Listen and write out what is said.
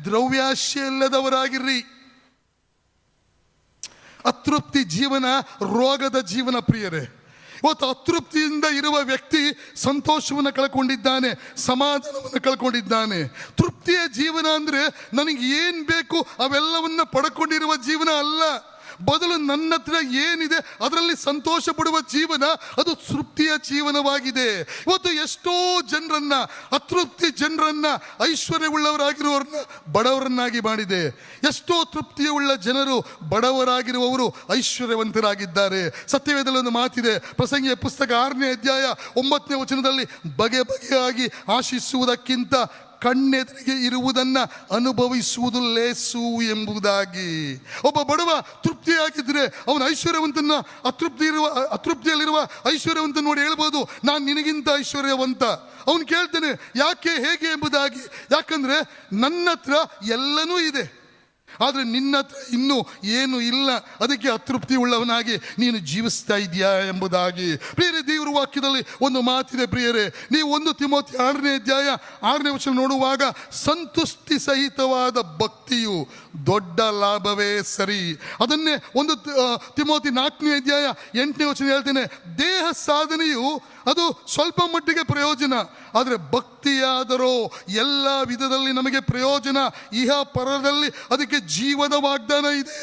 ದ್ರವ್ಯಾಶೆ ಇಲ್ಲದವರಾಗಿರ್ರಿ. ಅತೃಪ್ತಿ ಜೀವನ ರೋಗದ ಜೀವನ ಪ್ರಿಯರೇ. ಇವತ್ತು ಅತೃಪ್ತಿಯಿಂದ ಇರುವ ವ್ಯಕ್ತಿ ಸಂತೋಷವನ್ನು ಕಳ್ಕೊಂಡಿದ್ದಾನೆ, ಸಮಾಧಾನವನ್ನು ಕಳ್ಕೊಂಡಿದ್ದಾನೆ. ತೃಪ್ತಿಯ ಜೀವನ ಅಂದರೆ ನನಗೆ ಏನು ಬೇಕು ಅವೆಲ್ಲವನ್ನ ಪಡ್ಕೊಂಡಿರುವ ಜೀವನ ಅಲ್ಲ, ಬದಲು ನನ್ನ ಹತ್ರ ಏನಿದೆ ಅದರಲ್ಲಿ ಸಂತೋಷ ಪಡುವ ಜೀವನ, ಅದು ತೃಪ್ತಿಯ ಜೀವನವಾಗಿದೆ. ಇವತ್ತು ಎಷ್ಟೋ ಜನರನ್ನ, ಅತೃಪ್ತಿ ಜನರನ್ನ ಐಶ್ವರ್ಯವುಳ್ಳವರಾಗಿರುವವರನ್ನ ಬಡವರನ್ನಾಗಿ ಮಾಡಿದೆ. ಎಷ್ಟೋ ತೃಪ್ತಿಯುಳ್ಳ ಜನರು ಬಡವರಾಗಿರುವವರು ಐಶ್ವರ್ಯವಂತರಾಗಿದ್ದಾರೆ. ಸತ್ಯವೇದದಲ್ಲಿ ಒಂದು ಮಾತಿದೆ, ಪ್ರಸಂಗಿಯ ಪುಸ್ತಕ 6ನೇ ಅಧ್ಯಾಯ 9ನೇ ವಚನದಲ್ಲಿ, ಬಗೆ ಬಗೆಯಾಗಿ ಆಶಿಸುವುದಕ್ಕಿಂತ ಕಣ್ಣೆದುರಿಗೆ ಇರುವುದನ್ನು ಅನುಭವಿಸುವುದು ಲೇಸು ಎಂಬುದಾಗಿ. ಒಬ್ಬ ಬಡವ ತೃಪ್ತಿಯಾಗಿದ್ದರೆ ಅವನು ಅತೃಪ್ತಿಯಲ್ಲಿರುವ ಐಶ್ವರ್ಯವಂತ ನೋಡಿ ಹೇಳ್ಬೋದು, ನಾನು ನಿನಗಿಂತ ಐಶ್ವರ್ಯವಂತ. ಅವನು ಕೇಳ್ತಾನೆ ಯಾಕೆ, ಹೇಗೆ ಎಂಬುದಾಗಿ. ಯಾಕಂದ್ರೆ ನನ್ನ ಹತ್ರ ಎಲ್ಲನೂ ಇದೆ, ಆದರೆ ನಿನ್ನ ಹತ್ರ ಇನ್ನೂ ಏನು ಇಲ್ಲ, ಅದಕ್ಕೆ ಅತೃಪ್ತಿ ಉಳ್ಳವನಾಗಿ ನೀನು ಜೀವಿಸ್ತಾ ಇದೆಯಾ ಎಂಬುದಾಗಿ. ಪ್ರಿಯರೇ, ದೇವರ ವಾಕ್ಯದಲ್ಲಿ ಒಂದು ಮಾತಿದೆ ಪ್ರಿಯರೇ. ನೀವು 1 ತಿಮೋಥಿ 6ನೇ ಅಧ್ಯಾಯ 6ನೇ ವಚನ ನೋಡುವಾಗ, ಸಂತುಷ್ಟಿ ಸಹಿತವಾದ ಭಕ್ತಿಯು ದೊಡ್ಡ ಲಾಭವೇ ಸರಿ. ಅದನ್ನೇ 1 ತಿಮೋಥಿ 4ನೇ ಅಧ್ಯಾಯ 8ನೇ ವಚನ ಹೇಳ್ತೇನೆ, ದೇಹ ಸಾಧನೆಯು ಅದು ಸ್ವಲ್ಪ ಮಟ್ಟಿಗೆ ಪ್ರಯೋಜನ, ಆದರೆ ಭಕ್ತಿಯಾದರೋ ಎಲ್ಲ ವಿಧದಲ್ಲಿ ನಮಗೆ ಪ್ರಯೋಜನ, ಇಹ ಪರದಲ್ಲಿ ಅದಕ್ಕೆ ಜೀವದ ವಾಗ್ದಾನ ಇದೆ.